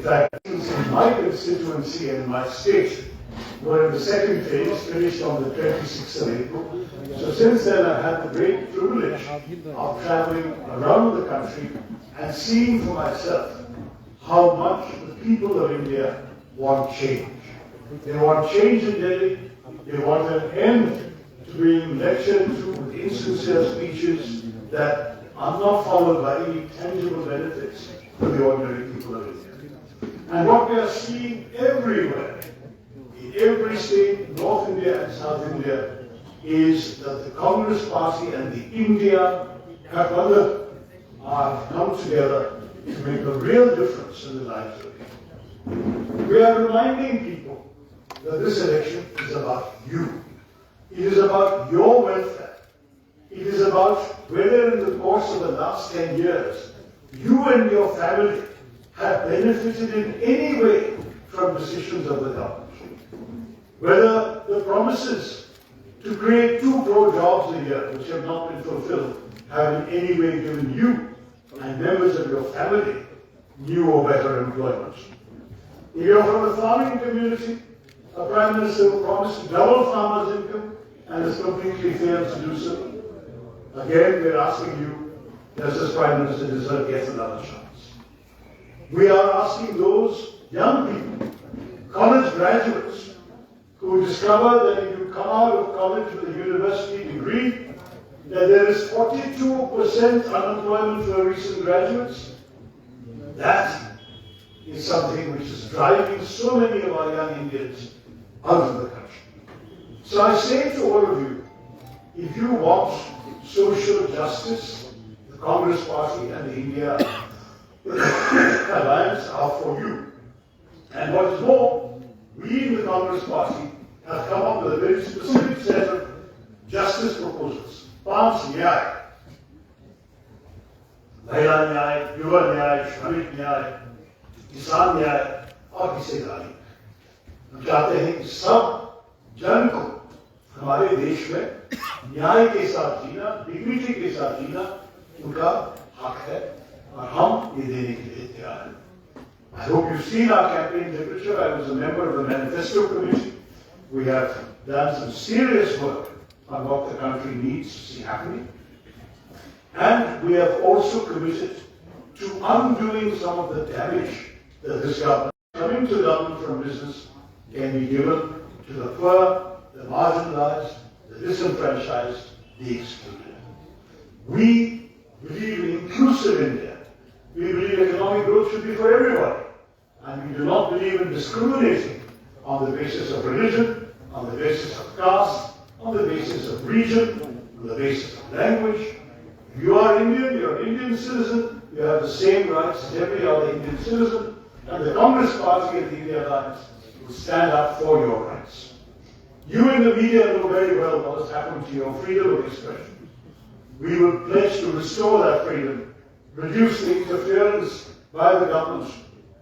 In fact, in my constituency and my state were in the second phase, finished on the 26th of April. So since then, I've had the great privilege of traveling around the country and seeing for myself how much the people of India want change. They want change in Delhi. They want an end to being lectured to with insincere speeches that are not followed by any tangible benefits for the ordinary people of India. And what we are seeing everywhere, in every state, North India and South India, is that the Congress Party and the India Ghathbandhan are come together to make a real difference in the lives of people. We are reminding people that this election is about you. It is about your welfare. It is about whether in the course of the last 10 years, you and your family have benefited in any way from decisions of the government. Whether the promises to create 2 crore jobs a year, which have not been fulfilled, have in any way given you and members of your family new or better employment. If you're from a farming community, a Prime Minister who promised to double farmers' income and has completely failed to do so. Again, we're asking you, does this Prime Minister deserve yet another chance? We are asking those young people, college graduates, who discover that if you come out of college with a university degree, that there is 42% unemployment for recent graduates. That is something which is driving so many of our young Indians out of the country. So I say to all of you, if you want social justice, the Congress Party and the India Alliance are for you. And what is more, we in the Congress Party have come up with a very specific set of justice proposals. 5 न्याय, महिला न्याय, युवा न्याय, श्रमिक न्याय, किसान न्याय और हिस्सेदारी। हम चाहते हैं कि सब जन को हमारे देश में न्याय के साथ जीना, डिग्निटी के साथ जीना उनका हक है और हम ये देने के लिए तैयार हैं। I hope you've seen our campaign literature. I was a member of the Manifesto Committee. We have done some serious work on what the country needs to see happening. And we have also committed to undoing some of the damage that this government, coming to government from business, can be given to the poor, the marginalized, the disenfranchised, the excluded. We believe in inclusive India. We believe economic growth should be for everybody. And we do not believe in discriminating on the basis of religion, on the basis of caste, on the basis of region, on the basis of language. If you are Indian, you're an Indian citizen, you have the same rights as every other Indian citizen, and the Congress Party and the India Alliance will stand up for your rights. You in the media know very well what has happened to your freedom of expression. We will pledge to restore that freedom, reduce the interference by the government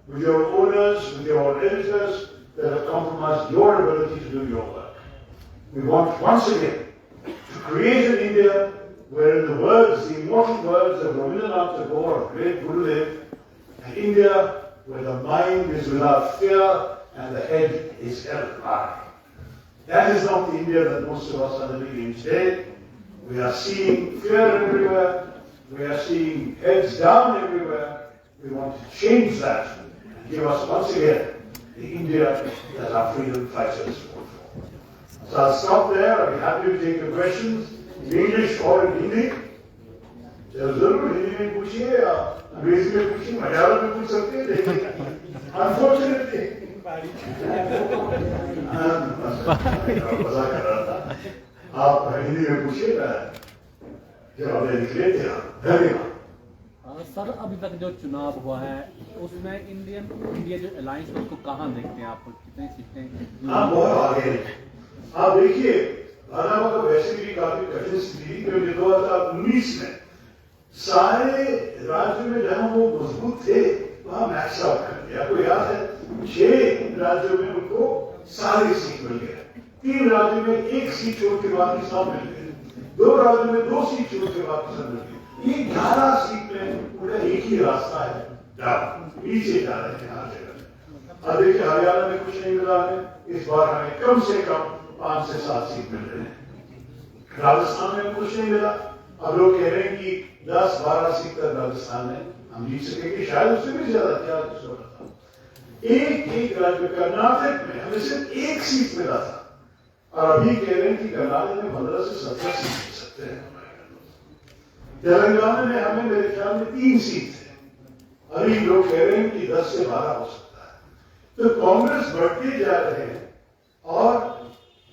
with your owners, with your editors that have compromised your ability to do your work. We want once again to create an India where in the words, the immortal words of Rabindranath Tagore, of great Gurudev, an India where the mind is without fear and the head is held high. That is not the India that most of us are living in today. We are seeing fear everywhere. We are seeing heads down everywhere. We want to change that and give us once again the India that our freedom fighters fought for. So I'll stop there. I'll be happy to take the questions in English or in Hindi. जरूर हिंदी में पूछिए या अंग्रेजी में पूछिए, मलयालम में पूछ सकते हैं, लेकिन unfortunately मजाक कर रहा था, आप हिंदी में पूछिए, जवाब देने के लिए तैयार। धन्यवाद। सर, अभी तक जो चुनाव हुआ है उसमें इंडिया जो अलायंस है उसको कहाँ देखते हैं आप, कितनी सीटें? हाँ, बहुत आगे। आप देखिए, भाजपा को वैसे भी काफी कठिन स्थिति थी क्योंकि 2019 में सारे राज्य में जहां वो मजबूत थे वहां मैक्स आउट कर दिया। आपको याद है 6 राज्यों में उनको सारी सीट मिल गए, 3 राज्यों में 1 सीट छोड़ के बाकी सब मिल गए, 2 राज्यों में 2 सीट छोड़ के बाकी सब मिल गए। ये 11 सीट में उनका एक ही रास्ता है नीचे जा रहे हैं हर जगह। अब देखिए हरियाणा में कुछ नहीं मिला है, इस बार हमें कम से कम 5 से 7 सीट मिल रहे हैं। राजस्थान में कुछ नहीं मिला, अब लोग कह रहे हैं कि 10-12 सीट तक राजस्थान में हम जीत सकेंगे, शायद उससे भी ज्यादा, क्या एक राज्य कर्नाटक में हमें सिर्फ 1 सीट मिला था, और अभी कह रहे हैं कि कर्नाटक में 15 से 17 सीट मिल सकते हैं। तेलंगाना में हमें मेरे ख्याल में 3 सीट थे, अभी लोग कह रहे हैं कि 10 से 12 हो सकता है। तो कांग्रेस बढ़ते जा रहे हैं और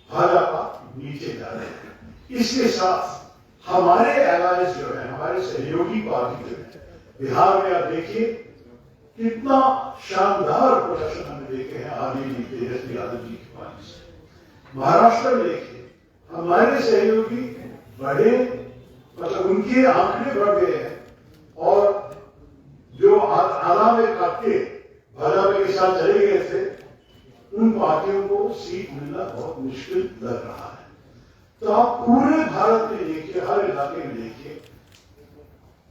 भाजपा नीचे जा रहे हैं। इसके साथ हमारे एलायंस जो है, हमारे सहयोगी पार्टी जो है, बिहार में आप देखिए कितना शानदार प्रदर्शन हमने देखे हैं आरजेडी तेजस्वी यादव जी की पार्टी से। महाराष्ट्र में देखिए हमारे सहयोगी बढ़े, मतलब उनके आंकड़े बढ़ गए हैं, और जो आला में काटे भाजपा के साथ चले गए थे, उन पार्टियों को सीट मिलना बहुत मुश्किल लग रहा है। तो आप पूरे भारत में देखिए, हर इलाके में देखिए,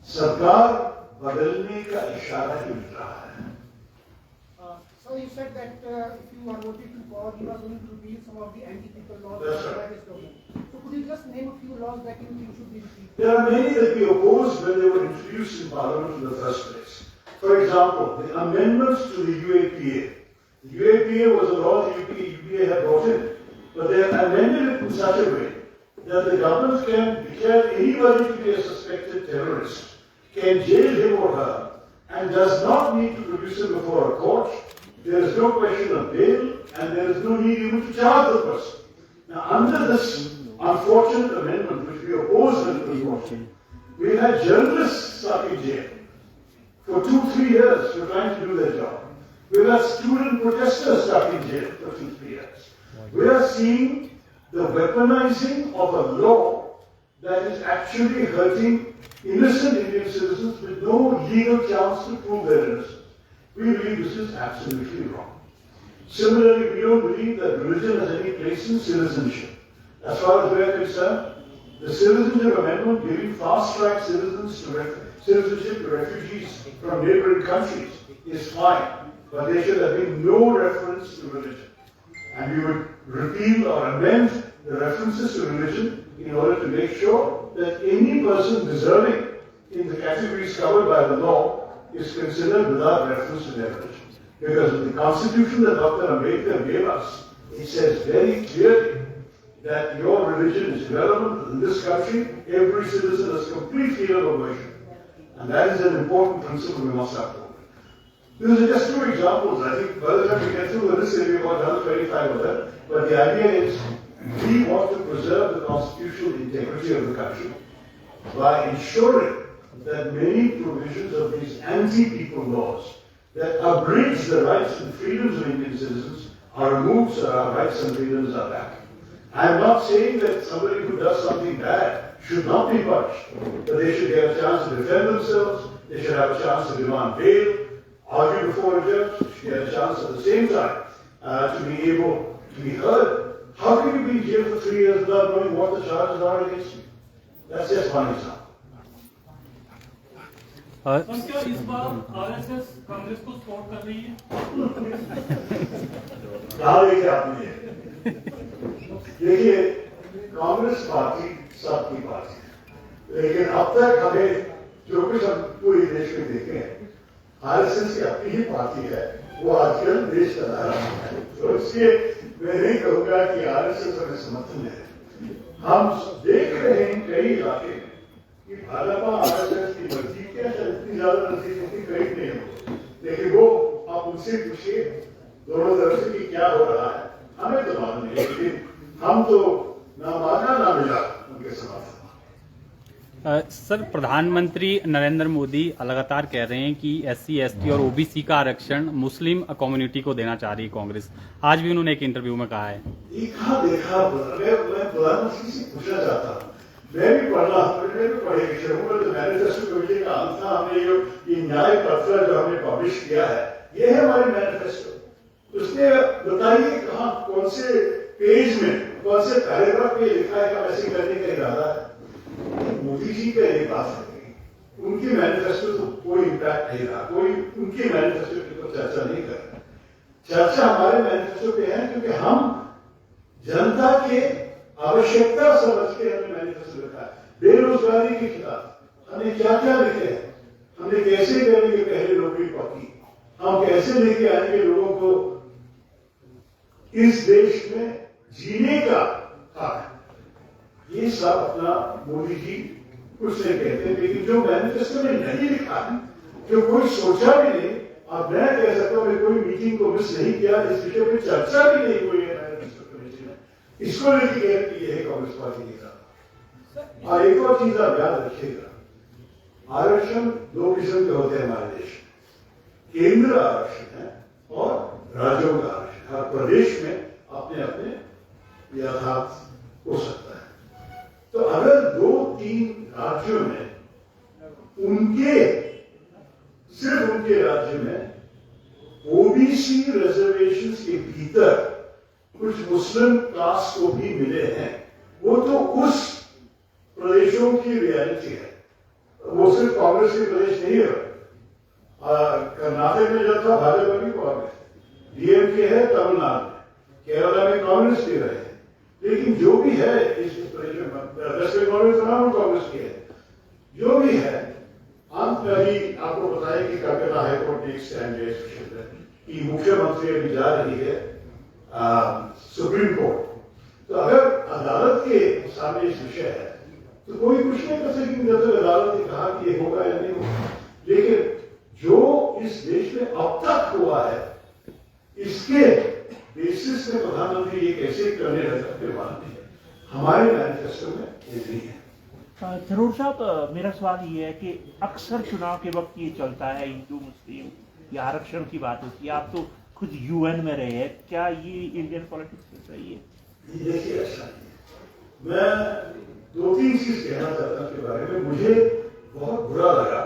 सरकार बदलने का इशारा ही मिल रहा है। So you said that if you are voted to power, you are going to repeal some of the anti-people laws. That's right. So could you just name a few laws that you think should be repealed? There are many that we opposed when they were introduced in Parliament in the first place. For example, the amendments to the UAPA. The UAPA was a law the UPA had brought in, but they have amended it in such a way that the government can declare anybody to be a suspected terrorist, can jail him or her, and does not need to produce him before a court. There is no question of bail, and there is no need even to charge the person. Now, under this unfortunate amendment, which we opposed in the court, we've had journalists stuck in jail for 2-3 years for trying to do their job. We've had student protesters stuck in jail for 2-3 years. We are seeing the weaponizing of a law that is actually hurting innocent Indian citizens with no legal chance to prove their innocence. We believe this is absolutely wrong. Similarly, we don't believe that religion has any place in citizenship. As far as we are concerned, the Citizenship Amendment giving fast-track citizenship to refugees from neighboring countries is fine, but there should have been no reference to religion. And we would repeal or amend the references to religion in order to make sure that any person deserving in the categories covered by the law is considered without reference to their religion. Because in the constitution that Dr. Ambedkar gave us, it says very clearly that your religion is relevant in this country. Every citizen has complete freedom of worship. And that is an important principle we must uphold. These are just 2 examples. I think by the time we get through this, there will be about another 25 of them. But the idea is we want to preserve the constitutional integrity of the country by ensuring that many provisions of these anti-people laws that abridge the rights and freedoms of Indian citizens are removed so our rights and freedoms are back. I am not saying that somebody who does something bad should not be punished, but they should get a chance to defend themselves, they should have a chance to demand bail, argue before a judge, should get a chance at the same time to be able to be heard. How can you be in jail for 3 years without knowing what the charges are against you? That's just one example. क्या इस बार RSS Congress को support कर रही है? कहा देखिए आपने, देखिए कांग्रेस पार्टी सबकी पार्टी है, लेकिन अब तक हमें जो कुछ हम पूरे देश में देखे हैं, आरएसएस की अपनी ही पार्टी है, वो आजकल देश चला रहा है। तो इसलिए मैं नहीं कहूंगा कि आरएसएस हमें समर्थन है। हम देख रहे हैं कई इलाके में कि भाजपा आरएसएस की मर्जी क्या इतनी ज्यादा नजदीक होती करीब नहीं हो, लेकिन वो आप उनसे पूछिए दोनों तरफ से कि क्या हो रहा है, हमें तो मालूम नहीं, लेकिन हम तो ना माना ना मिला उनके समर्थन। सर, प्रधानमंत्री नरेंद्र मोदी लगातार कह रहे हैं कि SC ST और OBC का आरक्षण मुस्लिम कम्युनिटी को देना चाह रही है कांग्रेस। आज भी उन्होंने एक इंटरव्यू में कहा है। देखा मैं प्रधानमंत्री से पूछना चाहता हूँ, मैं भी पढ़े विषय हूँ, तो मैनिफेस्टो कमेटी का अंत था, हमने ये न्याय पत्र जो हमने पब्लिश किया है, ये है हमारी मैनिफेस्टो। उसने बताइए कहाँ, कौन से पेज में, कौन से पैराग्राफ में लिखा है कि हम ऐसे करने का इरादा है। मोदी जी का ये बात है, उनकी मैनिफेस्टो तो कोई इम्पैक्ट नहीं रहा, कोई उनकी मैनिफेस्टो की तो चर्चा नहीं कर रहा। चर्चा हमारे मैनिफेस्टो पे है क्योंकि हम जनता के आवश्यकता समझ के हमने मैनिफेस्टो लिखा है। बेरोजगारी के खिलाफ हमने क्या क्या लिखे हैं, हमने कैसे करेंगे पहले नौकरी पक्की, हम कैसे लेके आएंगे लोगों को इस देश में जीने का हक, ये सब अपना मोदी जी कुछ नहीं कहते, लेकिन जो मैनिफेस्टो में नहीं लिखा है, जो कोई सोचा भी नहीं, अब मैं कह सकता हूं कोई मीटिंग को मिस नहीं किया, इस विषय पर चर्चा भी नहीं हुई है मैनिफेस्टो कमेटी में, इसको लेकर कि यह कांग्रेस पार्टी के साथ। और एक और चीज आप याद रखिएगा, आरक्षण दो किस्म के होते हैं हमारे देश में, केंद्र आरक्षण है और राज्यों का आरक्षण। हर प्रदेश में अपने अपने यथार्थ हो सकता है। तो अगर 2-3 राज्यों में सिर्फ उनके राज्य में ओबीसी रिजर्वेशंस के भीतर कुछ मुस्लिम कास्ट को भी मिले हैं, वो तो उस प्रदेशों की रियलिटी है, वो सिर्फ कांग्रेस के प्रदेश नहीं है। कर्नाटक में जब था भाजपा की कांग्रेस, डीएमके है तमिलनाडु में, केरला में कांग्रेस भी रहे, लेकिन जो भी है इस प्रदेश में, वेस्ट बंगाल में तमाम कांग्रेस की है, जो भी है, अंत में अभी आपको बताया कि कलकत्ता हाईकोर्ट ने एक स्टैंड लिया इस विषय पर कि मुख्यमंत्री अभी जा रही है सुप्रीम कोर्ट। तो अगर अदालत के सामने इस विषय है तो कोई कुछ नहीं कर सकेंगे जब तक अदालत ने कहा कि ये होगा या नहीं होगा। लेकिन जो इस देश में अब तक हुआ है, इसके बेसिस में प्रधानमंत्री ये कैसे करने लग सकते मानते हैं, हमारे मैनिफेस्टो में ये नहीं है। जरूर साहब, मेरा सवाल ये है कि अक्सर चुनाव के वक्त ये चलता है, हिंदू मुस्लिम या आरक्षण की बात होती है, आप तो खुद यूएन में रहे हैं, क्या ये इंडियन पॉलिटिक्स में सही है? देखिए ऐसा नहीं है, मैं 2-3 चीज कहना चाहता हूं इसके बारे में। मुझे बहुत बुरा लगा,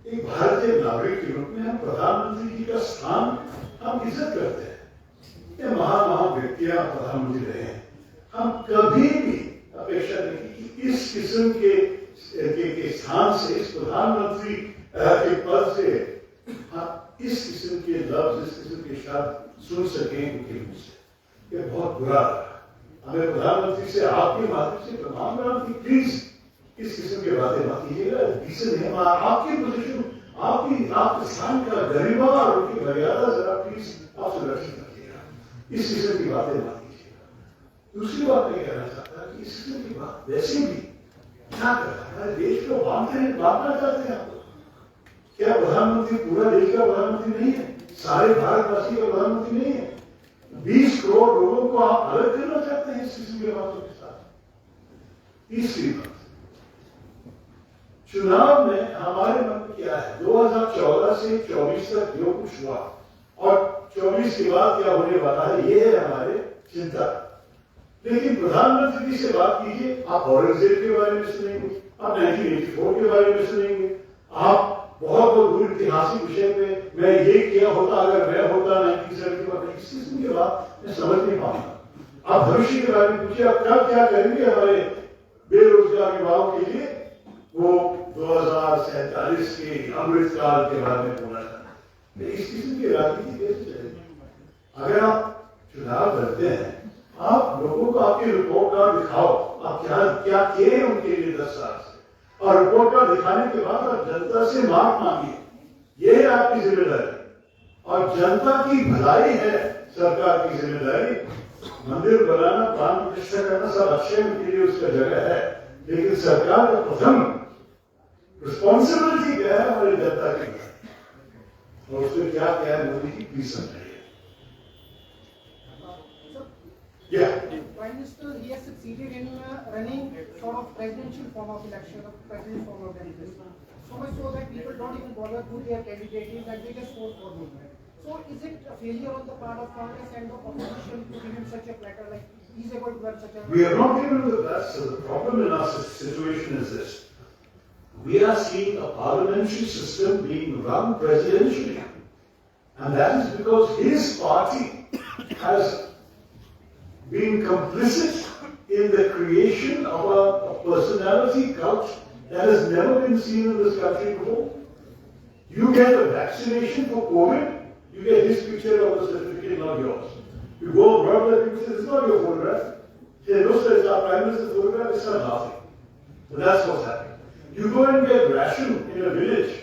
एक भारतीय नागरिक के रूप में हम प्रधानमंत्री जी का स्थान हम इज्जत करते हैं, ये महान व्यक्तियां प्रधानमंत्री रहे हैं, हम कभी भी अपेक्षा नहीं की कि इस किस्म के स्थान से, इस प्रधानमंत्री के पद से हम इस किस्म के लफ्ज, इस किस्म के शब्द सुन सकें उनके मुंह से। ये बहुत बुरा लगा। हमें प्रधानमंत्री से आपके माध्यम से प्रधान की प्लीज इस किस्म की बातें मत कीजिएगा, डिसेंट है आपकी पोजीशन, आपके स्थान का गरिमा और उनकी मर्यादा जरा प्लीज आप सुरक्षित रखिएगा, इस किस्म की बातें मत कीजिएगा। दूसरी बात मैं कहना चाहता कि इस किस्म की बात वैसे भी क्या कर रहा है, देश को बांटना चाहते हैं आप लोग। क्या प्रधानमंत्री पूरा देश का प्रधानमंत्री नहीं है, सारे भारतवासी का प्रधानमंत्री नहीं है? 20 करोड़ लोगों को आप अलग करना चाहते हैं इस किस्म की बातों के साथ। तीसरी बात, चुनाव में हमारे मन में क्या है, 2014 से 24 तक जो कुछ हुआ और 24 के बाद क्या होने वाला है, ये है हमारे चिंता। लेकिन प्रधानमंत्री से बात कीजिए, आप औरंगजेब के बारे में सुनेंगे, आप 1984 के बारे में सुनेंगे, आप बहुत दूर ऐतिहासिक विषय पे मैं ये किया होता अगर मैं होता 1970 इस किस्म की बात मैं समझ नहीं पाऊंगा। आप भविष्य के बारे में पूछिए, आप कब क्या करेंगे हमारे बेरोजगार युवाओं के लिए, वो 2047 के अमृतकाल के बारे में बोला था। इस किस्म की राजनीति कैसे चलेगी? अगर आप चुनाव लड़ते हैं, आप लोगों को आपकी रिपोर्ट कार्ड दिखाओ, आप क्या किए उनके लिए 10 साल से, और रिपोर्ट कार्ड दिखाने के बाद आप जनता से माफ मांगिए, यह है आपकी जिम्मेदारी। और जनता की भलाई है सरकार की जिम्मेदारी। मंदिर बनाना, प्राण प्रतिष्ठा करना सब अच्छे के लिए उसका जगह है, लेकिन सरकार का प्रथम रिस्पॉन्सिबिलिटी क्या है हमारी जनता के लिए, और उसमें क्या क्या है मोदी जी प्लीज समझाइए। Prime Minister, he has succeeded in running sort of presidential form of election, a presidential form of election. So much so that people don't even bother who their candidate is and they just vote for him. So is it a failure on the part of Congress and the opposition to give him such a platter, like he's able to run such a... We are not given the best. So the problem in our situation is this. We are seeing a parliamentary system being run presidentially. And that is because his party has been complicit in the creation of a personality cult that has never been seen in this country before. You get a vaccination for COVID, you get his picture on the certificate, not yours. You go abroad, and people say, this is not your photograph. They know that it's our Prime Minister's photograph, it's not laughing. But that's what's happening. You go and get ration in a village,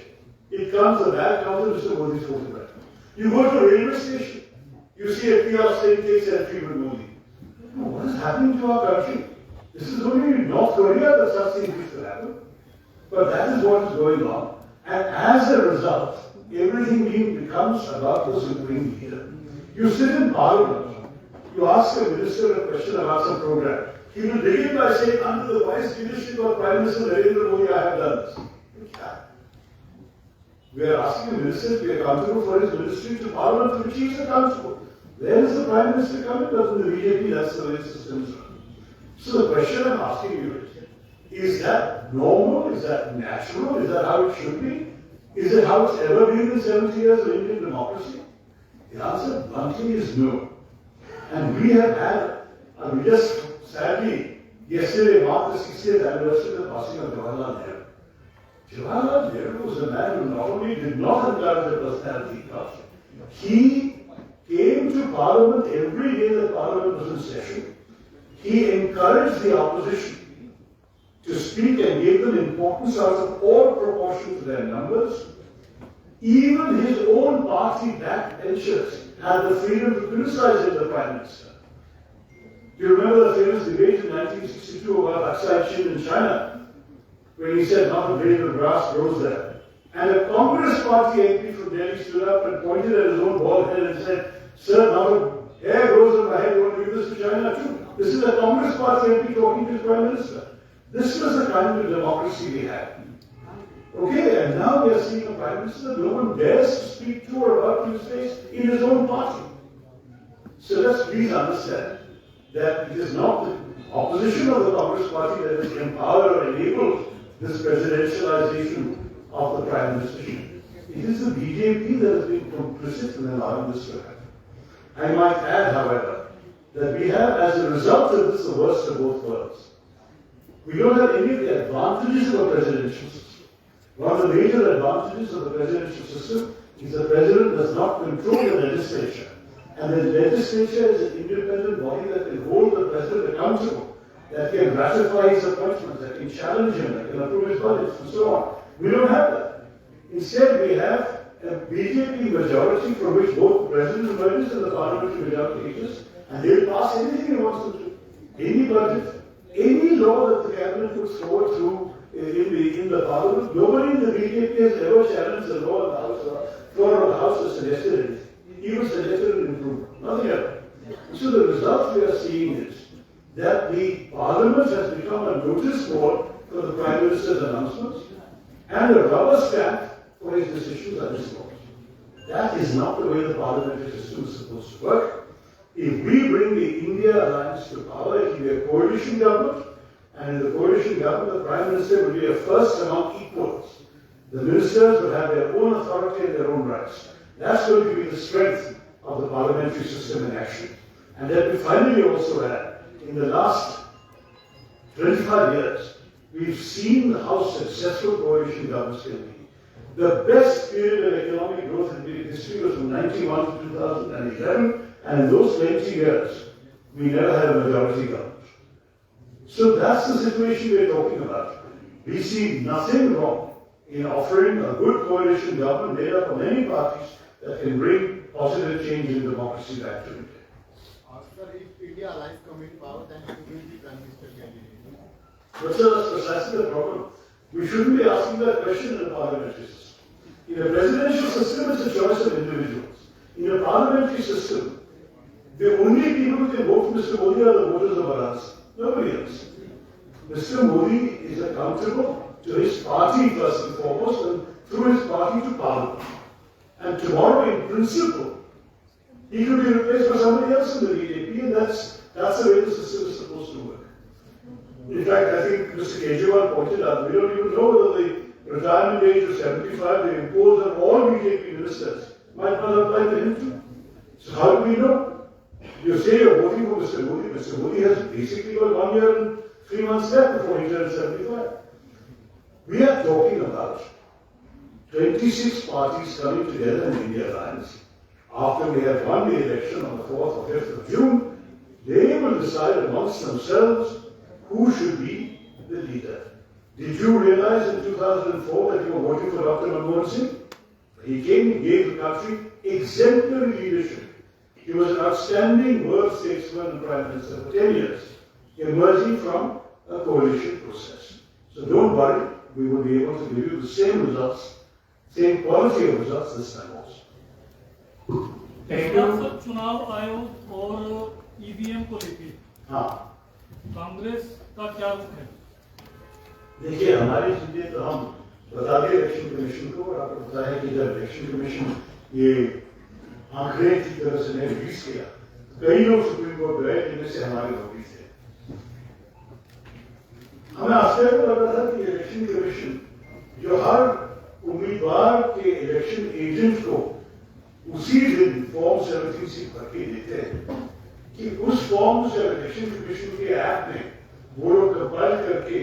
it comes, the bag comes with Mr. Modi's photograph. You go to a railway station, you see a kiosk saying take selfie with Modi. What is happening to our country? This is only in North Korea that such things used to happen. But that is what is going on. And as a result, everything becomes about the supreme leader. You sit in Parliament, you ask a minister a question about some program. He will begin by saying, under the wise leadership of Prime Minister Narendra Modi, I have done this. We are asking a minister to be accountable for his ministry to Parliament, to which he is accountable. Where is the Prime Minister coming? Doesn't the BJP, that's the way the system is run. So the question I'm asking you is that normal? Is that natural? Is that how it should be? Is it how it's ever been in 70 years of Indian democracy? The answer bluntly is no. And we have had, we just sadly, yesterday marked the 60th anniversary of the passing of Jawaharlal Nehru. Jawaharlal Nehru was a man who not only did not encourage a personality culture, he came to Parliament every day that Parliament was in session. He encouraged the opposition to speak and gave them importance out of all proportion to their numbers. Even his own party backbenchers had the freedom to criticize him, the Prime Minister. Do you remember the famous debate in 1962 about Aksai Chin in China, when he said not a blade of grass grows there? And a Congress party MP from Delhi stood up and pointed at his own bald head and said, sir, not a hair grows on my head, you want to give this to China too? This is a Congress party MP talking to his Prime Minister. This was the kind of democracy we had. Okay, and now we are seeing a Prime Minister that no one dares to speak to or about to his face in his own party. So let's please understand that it is not the opposition of the Congress party that has empowered or enabled this presidentialization of the Prime Ministership. It is the BJP that has been complicit in allowing this to happen. I might add, however, that we have, as a result of this, the worst of both worlds. We don't have any of the advantages of a presidential system. One of the major advantages of the presidential system is the president does not control the legislature. And the legislature is an independent body that can hold the president accountable, that can ratify his appointments, that can challenge him, that can approve his budgets, and so on. We don't have that. Instead, we have a BJP majority from which both the president emerges and the parliamentary majority exists, and they'll pass anything he wants them to. Any budget, any law that the cabinet puts forward through in the parliament, nobody in the BJP has ever challenged the law of the House or floor of the House or suggested anything. Even suggested an improvement. Nothing else. So the result we are seeing is that the parliament has become a notice board for the Prime Minister's announcements and a rubber stamp for his decisions and his laws. That is not the way the parliamentary system is supposed to work. If we bring the India Alliance to power, it will be a coalition government, and in the coalition government, the Prime Minister will be a first among equals. The ministers will have their own authority and their own rights. That's going to be the strength of the parliamentary system in action. And let me finally also add, in the last 25 years, we've seen how successful coalition governments can be. The best period of economic growth in Indian history was from 1991 to 2011, and in those 20 years, we never had a majority government. So that's the situation we're talking about. We see nothing wrong in offering a good coalition government made up of many parties that can bring positive change in democracy back to India. Sir, if India Alliance come in power, then who will be Prime Minister candidate? But sir, that's precisely the problem. We shouldn't be asking that question in a parliamentary system. In a presidential system, it's a choice of individuals. In a parliamentary system, the only people who can vote for Mr. Modi are the voters of Varanasi. Nobody else. Mr. Modi is accountable to his party first and foremost, and through his party to parliament. And tomorrow, in principle, he could be replaced by somebody else in the BJP, and that's the way the system is supposed to work. In fact, I think Mr. Kejriwal pointed out, we don't even know whether the retirement age of 75 they imposed on all BJP ministers might not apply to him too. So how do we know? You say you're voting for Mr. Modi. Mr. Modi has basically got 1 year and 3 months left before he turns 75. We are talking about 26 parties coming together in India Alliance. After we have won the election on the 4th or 5th of June, they will decide amongst themselves who should be the leader. Did you realize in 2004 that you were voting for Dr. Manmohan Singh? He came and gave the country exemplary leadership. He was an outstanding world statesman and prime minister for 10 years, emerging from a coalition process. So don't worry, we will be able to give you the same results, same quality of results this time also. Thank sir, you. चुनाव आयोग और EVM को लेके हाँ, कांग्रेस का क्या रुख है? देखिए हमारी चीजें तो हम बता दें इलेक्शन कमीशन को, और आपको पता है कि जब इलेक्शन कमीशन ये आंकड़े की तरह से ने रिलीज किया, कई लोग सुप्रीम कोर्ट गए जिनमें से हमारे लोग भी थे। हमें आश्चर्य लग रहा था कि इलेक्शन कमीशन जो हर उम्मीदवार के इलेक्शन एजेंट को उसी दिन फॉर्म 17C भर के देते हैं कि उस फॉर्म से इलेक्शन कमीशन के ऐप में वो लोग कंपाइल करके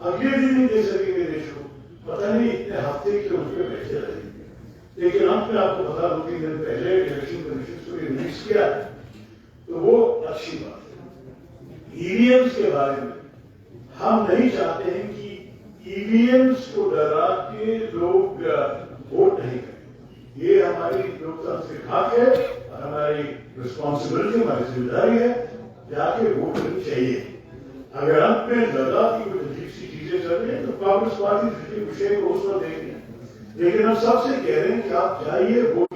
अगले दिन ही दे सकेंगे देश को। पता नहीं इतने हफ्ते के उस पर बैठे रहेंगे, लेकिन अंत में आपको बता दो 3 दिन पहले इलेक्शन कमीशन को रिलीज किया, तो वो अच्छी बात है। ईवीएम्स के बारे में हम नहीं चाहते हैं कि ईवीएम्स को डरा के लोग वोट नहीं करें। ये हमारी लोकतांत्रिक हक है और हमारी रिस्पॉन्सिबिलिटी, हमारी जिम्मेदारी है, जाके वोट करनी चाहिए। अगर अंत में लगा कि कुछ अजीब सी चीजें चल रही है तो कांग्रेस पार्टी दूसरे विषय को उस पर देंगे, लेकिन हम सबसे कह रहे हैं कि आप जाइए वोट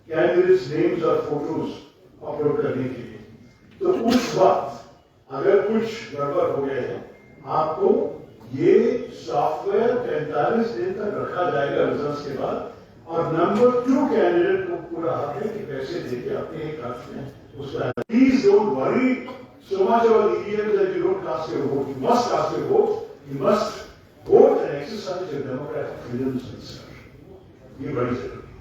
कैंडिडेट्स नेम्स और फोटोज अपलोड करने के लिए। तो उस वक्त अगर कुछ गड़बड़ हो गए हैं, आपको ये सॉफ्टवेयर 45 दिन तक रखा जाएगा रिजल्ट्स के बाद, और नंबर 2 कैंडिडेट को पूरा हक है कि पैसे देके अपने एक खर्च में उसका। Please don't worry so much about EVMs that you don't cast your vote. You must cast your vote. You must vote and exercise your democratic freedoms and discussion. ये बड़ी जरूरी है।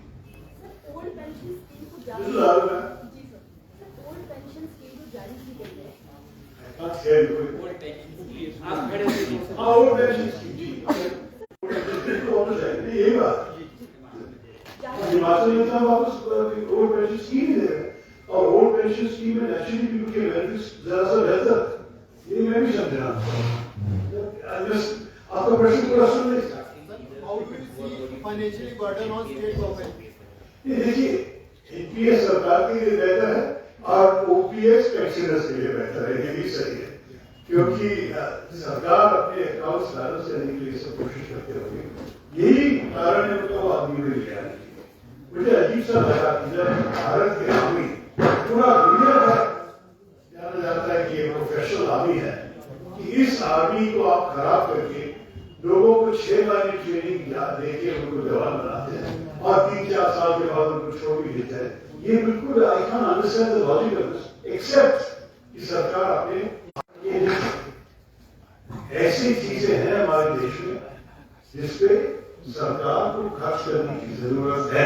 ओल्ड पेंशन स्कीम को जारी जी sir, old pension scheme को जारी की गई है। ओल्ड पेंशन स्कीम जी, यही बात। हिमाचल में था वापस ओल्ड पेंशन स्कीम दे रहे हैं, और ओल्ड पेंशन स्कीम में नेचुरली पीपल के बेनिफिट्स जरा सा बेहतर, ये मैं भी समझ रहा हूँ। आपका प्रश्न पूरा सुन नहीं था। How do you see financially burden on state government? ये देखिए, एनपीएस सरकार के लिए बेहतर है और ओपीएस पेंशनर्स के लिए बेहतर है, ये भी सही है, क्योंकि सरकार अपने अकाउंट्स बैलेंस करने के लिए सब कोशिश करते होगी। यही कारण है उनका वो आदमी भी लिया है। मुझे अजीब सा लगा कि जब भारत के आर्मी पूरा दुनिया भर जाना जाता है कि ये प्रोफेशनल आर्मी है, कि इस आर्मी को आप खराब करके लोगों को 6 महीने ट्रेनिंग देके उनको जवान बनाते हैं और 3-4 साल के बाद उनको छोड़ भी देते हैं। ये बिल्कुल I can understand the logic of this, except कि सरकार अपने ऐसी चीजें हैं हमारे देश में जिसपे सरकार को खर्च करने की जरूरत है।